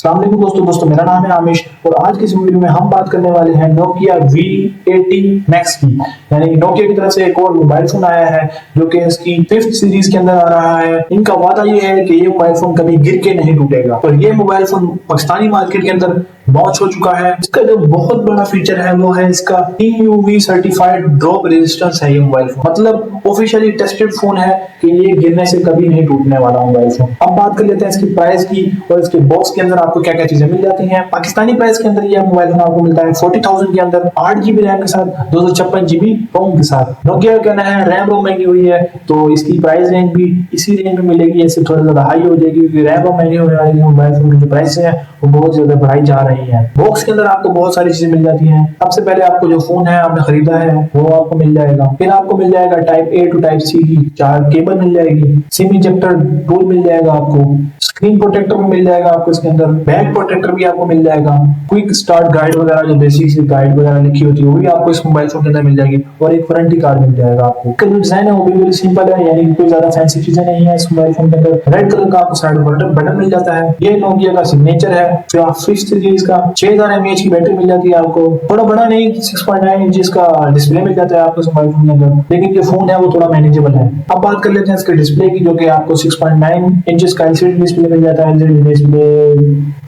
अस्सलामुअलैकुम दोस्तों मेरा नाम है आमिश और आज की इस वीडियो में हम बात करने वाले हैं नोकिया V80 मैक्स की। यानी नोकिया की तरफ से एक और मोबाइल फोन आया है जो कि इसकी 5th सीरीज के अंदर आ रहा है। इनका वादा ये है कि ये मोबाइल फोन कभी गिर के नहीं टूटेगा और ये मोबाइल फोन पाकिस्तानी मार्केट के अंदर लॉन्च हो चुका है। इसका जो बहुत बड़ा फीचर है वो है इसका EUV सर्टिफाइड ड्रॉप रेजिस्टेंस है। ये मोबाइल फोन मतलब ऑफिशियली टेस्टेड फोन है कि ये गिरने से कभी नहीं टूटने वाला मोबाइल फोन। अब बात कर लेते हैं इसकी प्राइस की और इसके बॉक्स के अंदर आपको क्या क्या चीजें मिल जाती हैं। पाकिस्तानी प्राइस के अंदर ये मोबाइल फोन आपको मिलता है 40,000 के अंदर 8GB रैम के साथ 256GB रोम के साथ। नोकिया का कहना है रैम रोम महंगी हुई है तो इसकी प्राइस रेंज भी इसी रेंज में मिलेगी, इससे थोड़ा ज्यादा हाई हो जाएगी क्योंकि रैम रोम महंगी होने वाली मोबाइल फोन की जो प्राइस है वो बहुत ज्यादा बढ़ाई जा रही है। बॉक्स के अंदर आपको बहुत सारी चीजें मिल जाती हैं। सबसे पहले आपको जो फोन है आपने खरीदा है वो आपको मिल जाएगा। फिर आपको मिल जाएगा type A to type C की 4 केबल मिल जाएगी। सिम इजेक्टर टूल मिल जाएगा आपको। स्क्रीन प्रोटेक्टर भी मिल जाएगा आपको इसके अंदर। बैक प्रोटेक्टर भी आपको मिल जाएगा। क्विक स्टार्ट गाइड वगैरह जो बेसिक सी गाइड वगैरह लिखी होती है वो भी आपको इस मोबाइल फोन के अंदर मिल जाएगी और एक वारंटी कार्ड मिल जाएगा आपको। इसका जो डिजाइन है वो बिल्कुल सिंपल है, यानी कोई ज्यादा फैंसी चीजें नहीं है। इस मोबाइल फोन के अंदर रेड कलर का आपको साइड बटन मिल जाता है। ये नोकिया का सिग्नेचर है। फिर आप 5th सीरीज का 6000 mAh की बैटरी मिल जाती है आपको। थोड़ा बड़ा नहीं 6.9 इंच का डिस्प्ले मिल जाता है आपको मोबाइल फोन के अंदर, लेकिन जो फोन है वो थोड़ा मैनेजेबल है। अब बात कर लेते हैं इसके डिस्प्ले की जो कि आपको 6.9 इंच का LCD डिस्प्ले मिल जाता है। LCD डिस्प्ले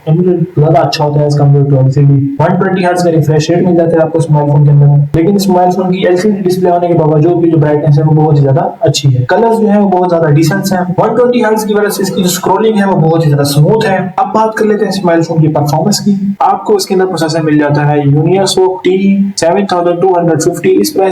ज्यादा अच्छा होता है इसका LCD। 120 हर्ट्ज का रिफ्रेश रेट मिल जाता है आपको मोबाइल फोन के अंदर, लेकिन इस मोबाइल फोन की LCD डिस्प्ले होने के बावजूद भी जो ब्राइटनेस है वो बहुत ही ज्यादा अच्छी है। कलर्स जो है वो बहुत ज्यादा डिसेंट है। 120 हर्ट्ज की वजह से इसकी जो स्क्रोलिंग है वो बहुत ही ज्यादा स्मूथ है। अब बात कर लेते हैं इस मोबाइल फोन की परफॉर्मेंस की। आपको इसके अंदर प्रोसेसर मिल जाता है यूनिसोक T7250। इस प्राइस